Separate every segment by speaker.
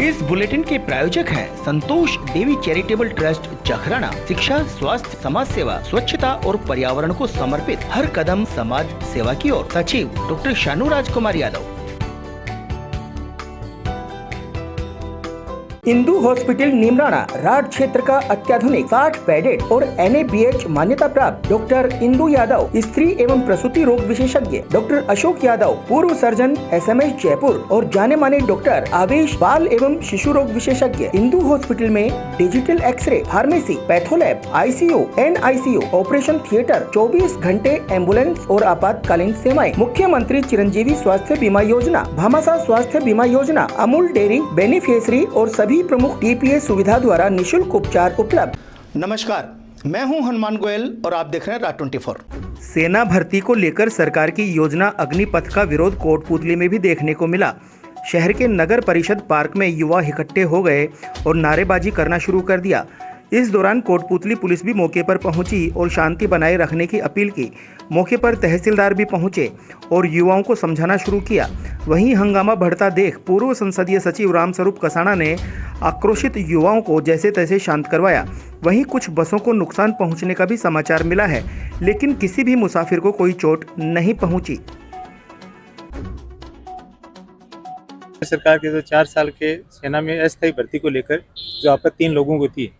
Speaker 1: इस बुलेटिन के प्रायोजक हैं संतोष देवी चैरिटेबल ट्रस्ट जखराना। शिक्षा, स्वास्थ्य, समाज सेवा, स्वच्छता और पर्यावरण को समर्पित हर कदम समाज सेवा की ओर। सचिव doctor Shanu Rajkumar Yadav. Indu hospital Neemrana rod क्षेत्र का अत्याधुनिक 60 बेडेड और NABH मान्यता प्राप्त डॉक्टर इंदु यादव, स्त्री एवं प्रसूति रोग विशेषज्ञ, डॉक्टर अशोक यादव, पूर्व सर्जन SMS जयपुर और जाने माने डॉक्टर आवेश, बाल एवं शिशु रोग विशेषज्ञ। इंदु हॉस्पिटल में digital x ray, pharmacy, patholab, ICU, NICU, operation theatre, 24 घंटे एम्बुलेंस और आपातकालीन सेवाएं। मुख्यमंत्री चिरंजीवी स्वास्थ्य बीमा योजना, भामाशाह स्वास्थ्य बीमा योजना, अमूल डेयरी बेनिफिशियरी और सभी प्रमुख TPA सुविधा द्वारा निशुल्क उपचार उपलब्ध। नमस्कार, मैं हूं हनुमान गोयल और आप देख रहे हैं राज 24। सेना भर्ती को लेकर सरकार की योजना अग्निपथ का विरोध कोटपूतली में भी देखने को मिला। शहर के नगर परिषद पार्क में युवा इकट्ठे हो गए और नारेबाजी करना शुरू कर दिया। इस दौरान कोटपूतली पुलिस भी मौके पर पहुंची और शांति बनाए रखने की अपील की। मौके पर तहसीलदार भी पहुंचे और युवाओं को समझाना शुरू किया। वहीं हंगामा बढ़ता देख पूर्व संसदीय सचिव रामस्वरूप कसाना ने आक्रोशित युवाओं को जैसे तैसे शांत करवाया। वहीं कुछ बसों को नुकसान पहुंचने का भी समाचार मिला है, लेकिन किसी भी मुसाफिर को कोई चोट नहीं पहुंची।
Speaker 2: सरकार के जो 4 साल के सेना में अस्थायी भर्ती को लेकर जो आपत्ति 3 लोगों को थी,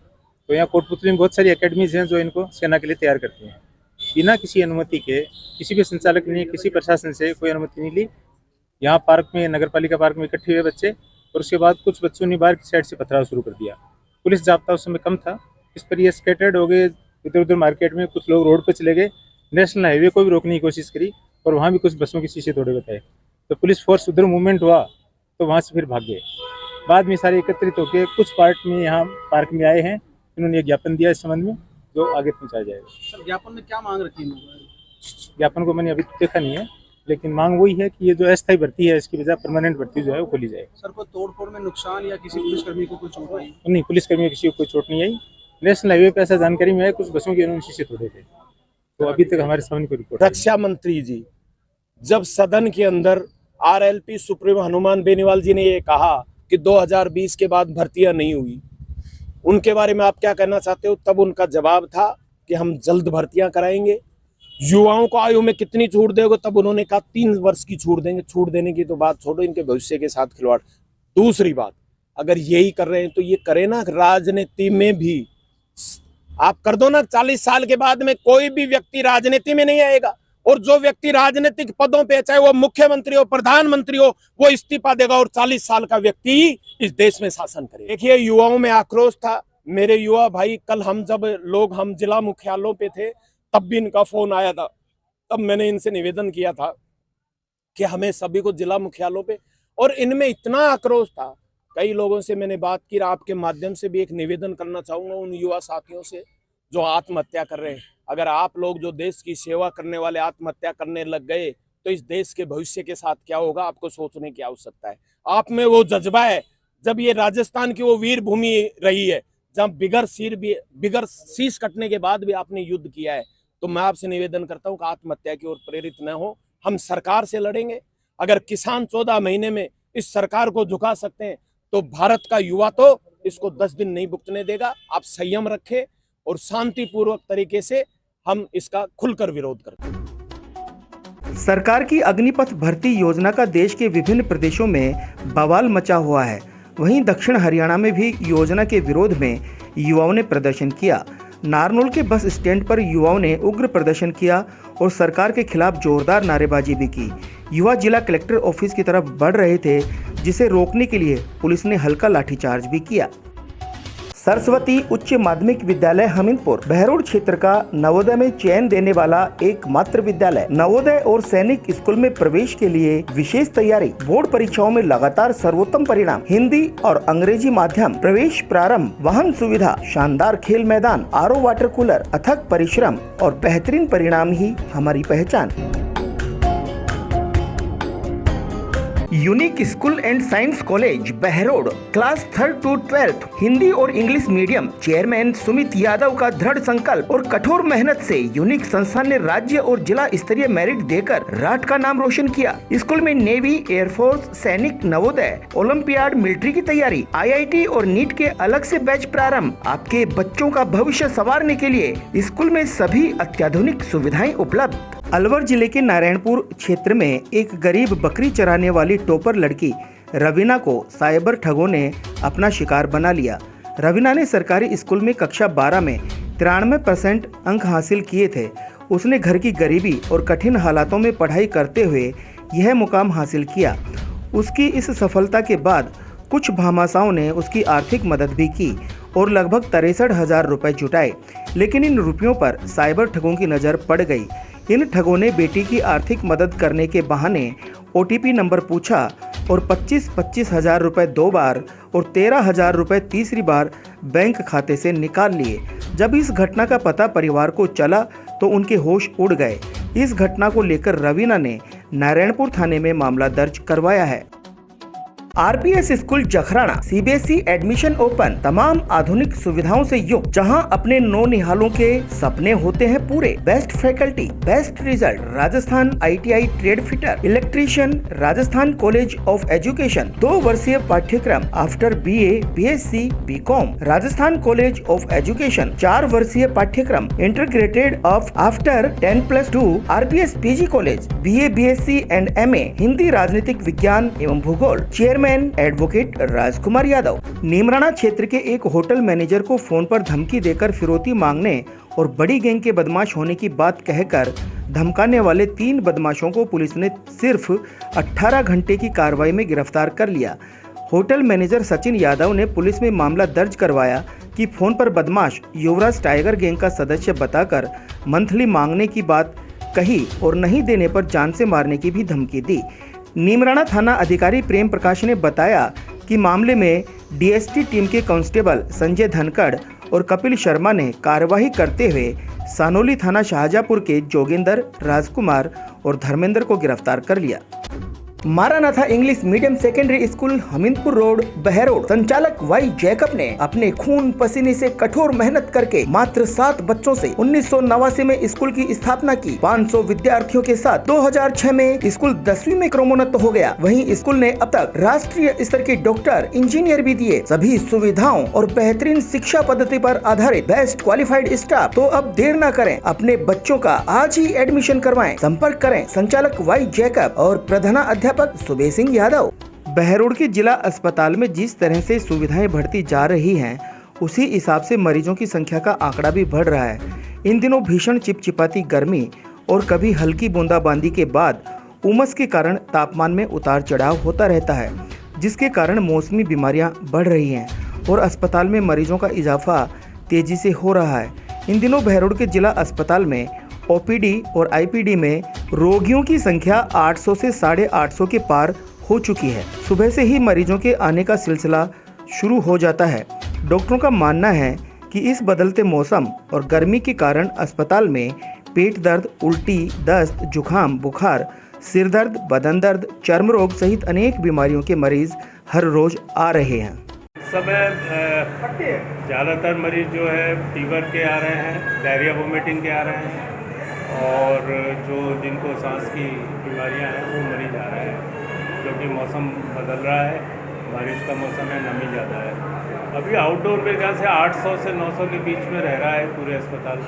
Speaker 2: तो यहाँ कोटपूतली में बहुत सारी एकेडमीज हैं जो इनको सेना के लिए तैयार करती हैं। बिना किसी अनुमति के किसी भी संचालक ने, किसी प्रशासन से कोई अनुमति नहीं ली। यहाँ पार्क में, नगरपालिका पार्क में इकट्ठे हुए बच्चे और उसके बाद कुछ बच्चों ने बाहर की साइड से पथराव शुरू कर दिया। पुलिस जाब्ता उस समय कम था, इस पर ये स्कैटर्ड हो गए इधर उधर मार्केट में। कुछ लोग रोड पर चले गए, नेशनल हाईवे को भी रोकने की कोशिश करी और वहाँ भी कुछ बसों के शीशे तोड़े बताए। तो पुलिस फोर्स उधर मूवमेंट हुआ तो वहाँ से फिर भाग गए। बाद में सारे एकत्रित होकर कुछ पार्ट में यहाँ पार्क में आए हैं। इन्होंने एक ज्ञापन दिया इस संबंध में जो आगे पहुँचाया जाएगा।
Speaker 3: सर, ज्ञापन में क्या मांग रखी है?
Speaker 2: ज्ञापन को मैंने अभी देखा नहीं है, लेकिन मांग वही है कि ये जो अस्थायी भर्ती है इसकी बजाय परमानेंट भर्ती जो है वो खोली जाए।
Speaker 3: सर, कोई तोड़फोड़ में नुकसान या किसी पुलिसकर्मी को कोई चोट आई?
Speaker 2: नहीं, पुलिसकर्मी को किसी को कोई चोट नहीं आई। नेशनल हाईवे पे ऐसा जानकारी में है कुछ बसों के उन्होंने शीशे तोड़े थे, तो अभी तक हमारे सामने कोई रिपोर्ट।
Speaker 4: रक्षा मंत्री जी जब सदन के अंदर RLP सुप्रीम हनुमान बेनीवाल जी ने ये कहा कि 2020 के बाद भर्तियां नहीं हुई, उनके बारे में आप क्या कहना चाहते हो? तब उनका जवाब था कि हम जल्द भर्तियां कराएंगे। युवाओं को आयु में कितनी छूट दोगे? तब उन्होंने कहा 3 वर्ष की छूट देंगे। छूट देने की तो बात छोड़ो, इनके भविष्य के साथ खिलवाड़। दूसरी बात, अगर यही कर रहे हैं तो ये करे ना राजनीति में भी। आप कर दो ना, 40 साल के बाद में कोई भी व्यक्ति राजनीति में नहीं आएगा, और जो व्यक्ति राजनीतिक पदों पे, चाहे वो मुख्यमंत्री हो, प्रधानमंत्री हो, वो इस्तीफा देगा और 40 साल का व्यक्ति इस देश में शासन करे। देखिए, युवाओं में आक्रोश था। मेरे युवा भाई, कल हम जिला मुख्यालयों पे थे तब भी इनका फोन आया था। तब मैंने इनसे निवेदन किया था कि हमें सभी को जिला मुख्यालयों पे, और इनमें इतना आक्रोश था। कई लोगों से मैंने बात की, आपके माध्यम से भी एक निवेदन करना चाहूंगा उन युवा साथियों से जो आत्महत्या कर रहे हैं। अगर आप लोग जो देश की सेवा करने वाले आत्महत्या करने लग गए तो इस देश के भविष्य के साथ क्या होगा, आपको सोचने की आवश्यकता है। आप में वो जज्बा है। जब ये राजस्थान की वो वीर भूमि रही है जहाँ बिगर शीश कटने के बाद भी आपने युद्ध किया है, तो मैं आपसे निवेदन करता हूँ कि आत्महत्या की ओर प्रेरित न हो। हम सरकार से लड़ेंगे। अगर किसान 14 महीने में इस सरकार को झुका सकते हैं तो भारत का युवा तो इसको 10 दिन नहीं भुगतने देगा। आप संयम रखें और शांतिपूर्वक तरीके से हम इसका खुलकर विरोध करते हैं।
Speaker 1: सरकार की अग्निपथ भर्ती योजना का देश के विभिन्न प्रदेशों में बवाल मचा हुआ है। वहीं दक्षिण हरियाणा में भी योजना के विरोध में युवाओं ने प्रदर्शन किया। नारनौल के बस स्टैंड पर युवाओं ने उग्र प्रदर्शन किया और सरकार के खिलाफ जोरदार नारेबाजी भी की। युवा जिला कलेक्टर ऑफिस की तरफ बढ़ रहे थे, जिसे रोकने के लिए पुलिस ने हल्का लाठीचार्ज भी किया। सरस्वती उच्च माध्यमिक विद्यालय हमीरपुर बहरोड क्षेत्र का नवोदय में चयन देने वाला एकमात्र विद्यालय। नवोदय और सैनिक स्कूल में प्रवेश के लिए विशेष तैयारी, बोर्ड परीक्षाओं में लगातार सर्वोत्तम परिणाम, हिंदी और अंग्रेजी माध्यम, प्रवेश प्रारंभ, वाहन सुविधा, शानदार खेल मैदान, RO वाटर कूलर, अथक परिश्रम और बेहतरीन परिणाम ही हमारी पहचान। Unique school and science college Behror class 3rd to 12th Hindi और English medium chairman Sumit Yadav का दृढ़ संकल्प और कठोर मेहनत से यूनिक संस्थान ने राज्य और जिला स्तरीय मेरिट देकर राठ का नाम रोशन किया। स्कूल में नेवी, एयरफोर्स, सैनिक, नवोदय, ओलंपियाड, मिलिट्री की तैयारी, IIT और नीट के अलग से बैच प्रारंभ। आपके बच्चों का भविष्य संवारने के लिए स्कूल में सभी अत्याधुनिक सुविधाएं उपलब्ध। अलवर जिले के नारायणपुर क्षेत्र में एक गरीब बकरी चराने वाली टोपर लड़की रवीना को साइबर ठगों ने अपना शिकार बना लिया। रवीना ने सरकारी स्कूल में कक्षा 12 में 93% अंक हासिल किए थे। उसने घर की गरीबी और कठिन हालातों में पढ़ाई करते हुए यह मुकाम हासिल किया। उसकी इस सफलता के बाद कुछ भामाशाओं ने उसकी आर्थिक मदद भी की और लगभग 63,000 रुपए जुटाए, लेकिन इन रुपयों पर साइबर ठगों की नज़र पड़ गई। इन ठगों ने बेटी की आर्थिक मदद करने के बहाने OTP नंबर पूछा और 25-25 हज़ार रुपये 2 बार और 13,000 रुपये तीसरी बार बैंक खाते से निकाल लिए। जब इस घटना का पता परिवार को चला तो उनके होश उड़ गए। इस घटना को लेकर रवीना ने नारायणपुर थाने में मामला दर्ज करवाया है। RPS school Jakhrana CBSE admission open, तमाम आधुनिक सुविधाओं से युक्त, जहां अपने नौनिहालों के सपने होते हैं पूरे। Best faculty, best result, Rajasthan ITI trade fitter, electrician, Rajasthan college of education, 2 वर्षीय पाठ्यक्रम after BA, BSc, BCom, Rajasthan college of education 4 वर्षीय पाठ्यक्रम integrated of after 10+2, RPS PG college, BA, BSc and MA Hindi, राजनीतिक विज्ञान एवं भूगोल। Chairman advocate Rajkumar Yadav. नीमराना क्षेत्र के एक होटल मैनेजर को फोन पर धमकी देकर फिरौती मांगने और बड़ी गैंग के बदमाश होने की बात कहकर धमकाने वाले 3 बदमाशों को पुलिस ने सिर्फ 18 घंटे की कार्रवाई में गिरफ्तार कर लिया। होटल मैनेजर सचिन यादव ने पुलिस में मामला दर्ज करवाया कि फोन पर बदमाश युवराज टाइगर गैंग का सदस्य बताकर मंथली मांगने की बात कही और नहीं देने पर जान से मारने की भी धमकी दी। नीमराना थाना अधिकारी प्रेम प्रकाश ने बताया कि मामले में DST टीम के कांस्टेबल संजय धनखड़ और कपिल शर्मा ने कार्यवाही करते हुए सानोली थाना शाहजहाँपुर के जोगेंद्र, राजकुमार और धर्मेंद्र को गिरफ्तार कर लिया। Maranatha English medium secondary school Hamidpur road Behror संचालक वाई जैकब ने अपने खून पसीने से कठोर मेहनत करके मात्र 7 बच्चों से 1989 में स्कूल की स्थापना की। 500 विद्यार्थियों के साथ 2006 में स्कूल 10वीं में क्रमोन्नत हो गया। वहीं स्कूल ने अब तक राष्ट्रीय स्तर के डॉक्टर, इंजीनियर भी दिए। सभी सुविधाओं और बेहतरीन शिक्षा पद्धति पर आधारित बेस्ट क्वालिफाइड स्टाफ। तो अब देर न करें, अपने बच्चों का आज ही एडमिशन करवाएं। संपर्क करें संचालक वाई जैकब और प्रधानाध्यापक सुबेश सिंह यादव। बहरोड के जिला अस्पताल में जिस तरह से सुविधाएं बढ़ती जा रही हैं, उसी हिसाब से मरीजों की संख्या का आंकड़ा भी बढ़ रहा है। इन दिनों भीषण चिपचिपाती गर्मी और कभी हल्की बूंदाबांदी के बाद उमस के कारण तापमान में उतार चढ़ाव होता रहता है, जिसके कारण मौसमी बीमारियां बढ़ रही हैं और अस्पताल में मरीजों का इजाफा तेजी से हो रहा है। इन दिनों बहरोड के जिला अस्पताल में OPD और IPD में रोगियों की संख्या 800 से 850 के पार हो चुकी है। सुबह से ही मरीजों के आने का सिलसिला शुरू हो जाता है। डॉक्टरों का मानना है कि इस बदलते मौसम और गर्मी के कारण अस्पताल में पेट दर्द, उल्टी, दस्त, जुखाम, बुखार, सिर दर्द, बदन दर्द, चर्म रोग सहित अनेक बीमारियों के मरीज हर रोज आ रहे हैं।
Speaker 5: समय ज़्यादातर मरीज जो है फीवर के आ रहे हैं, डायरिया वोमिटिंग के आ रहे हैं और जो जिनको सांस की बीमारियां हैं वो मरीज आ रहे हैं, क्योंकि मौसम बदल रहा है, बारिश का मौसम है, नमी ज़्यादा है। अभी आउटडोर में क्या से 800 से 900 के बीच में रह रहा है पूरे अस्पताल।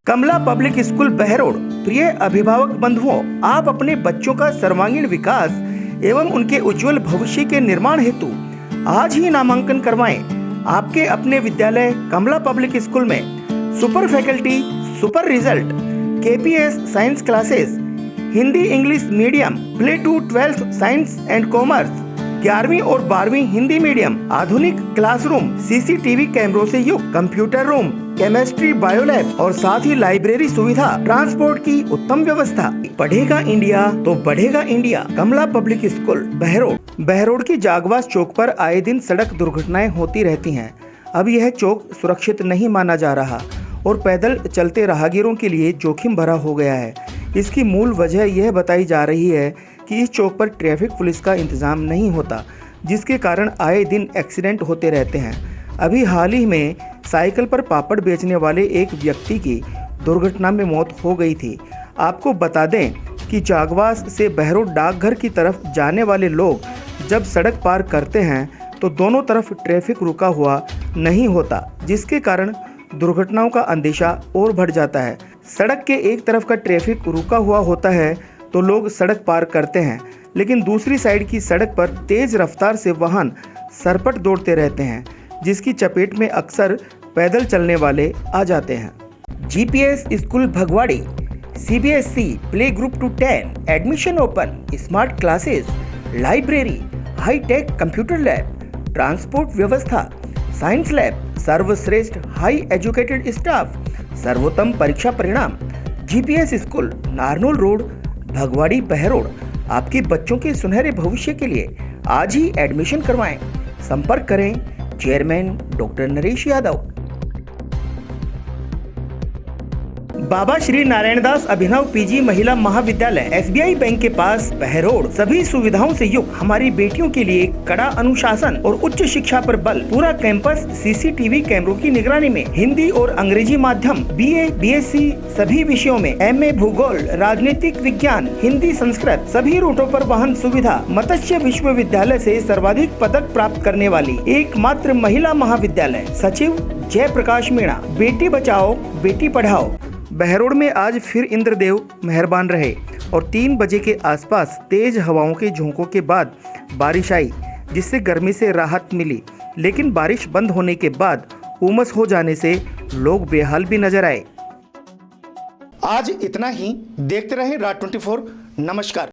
Speaker 1: कमला पब्लिक स्कूल बहरोड। प्रिय अभिभावक बंधुओं, आप अपने बच्चों का सर्वांगीण विकास एवं उनके उज्जवल भविष्य के निर्माण हेतु आज ही नामांकन करवाएं। आपके अपने विद्यालय कमला पब्लिक स्कूल में super faculty, super result, KPS science classes, Hindi English medium, play to 12th science and commerce, 11वीं और 12वीं हिंदी मीडियम, आधुनिक क्लासरूम, CCTV कैमरों से युक्त कंप्यूटर रूम, केमिस्ट्री, बायोलैब और साथ ही लाइब्रेरी सुविधा, ट्रांसपोर्ट की उत्तम व्यवस्था। पढ़ेगा इंडिया तो बढ़ेगा इंडिया। कमला पब्लिक स्कूल बहरोड। बहरोड के जागवास चौक पर आए दिन सड़क दुर्घटनाएं होती रहती हैं। अब यह चौक सुरक्षित नहीं माना जा रहा और पैदल चलते राहगीरों के लिए जोखिम भरा हो गया है। इसकी मूल वजह यह बताई जा रही है कि इस चौक पर ट्रैफिक पुलिस का इंतज़ाम नहीं होता, जिसके कारण आए दिन एक्सीडेंट होते रहते हैं। अभी हाल ही में साइकिल पर पापड़ बेचने वाले एक व्यक्ति की दुर्घटना में मौत हो गई थी। आपको बता दें कि चागवास से बहरोड डाकघर की तरफ जाने वाले लोग जब सड़क पार करते हैं तो दोनों तरफ ट्रैफिक रुका हुआ नहीं होता, जिसके कारण दुर्घटनाओं का अंदेशा और बढ़ जाता है। सड़क के एक तरफ का ट्रैफिक रुका हुआ होता है तो लोग सड़क पार करते हैं, लेकिन दूसरी साइड की सड़क पर तेज रफ्तार से वाहन सरपट दौड़ते रहते हैं, जिसकी चपेट में अक्सर पैदल चलने वाले आ जाते हैं। GPS school Bhagwadi, CBSE play group to 10, admission open, smart classes, library, hitech computer lab, transport व्यवस्था, साइंस लैब, सर्वश्रेष्ठ हाई एजुकेटेड स्टाफ, सर्वोत्तम परीक्षा परिणाम। GPS school, Narnaul road, Bhagwadi, Behror. आपके बच्चों के सुनहरे भविष्य के लिए आज ही एडमिशन करवाएं। संपर्क करें चेयरमैन डॉक्टर नरेश यादव। बाबा श्री नारायण दास अभिनव पीजी महिला महाविद्यालय, SBI बैंक के पास, बहरोड। सभी सुविधाओं से युक्त हमारी बेटियों के लिए कड़ा अनुशासन और उच्च शिक्षा पर बल। पूरा कैंपस CCTV कैमरों की निगरानी में। हिंदी और अंग्रेजी माध्यम, BA, BSc सभी विषयों में, MA भूगोल, राजनीतिक विज्ञान, हिंदी, संस्कृत, सभी रूटों पर वाहन सुविधा। मत्स्य विश्वविद्यालय से सर्वाधिक पदक प्राप्त करने वाली एकमात्र महिला महाविद्यालय। सचिव जयप्रकाश मीणा। बेटी बचाओ, बेटी पढ़ाओ। बहरोड में आज फिर इंद्रदेव मेहरबान रहे और 3 बजे के आसपास तेज हवाओं के झोंकों के बाद बारिश आई, जिससे गर्मी से राहत मिली। लेकिन बारिश बंद होने के बाद उमस हो जाने से लोग बेहाल भी नजर आए। आज इतना ही। देखते रहें राज 24। नमस्कार।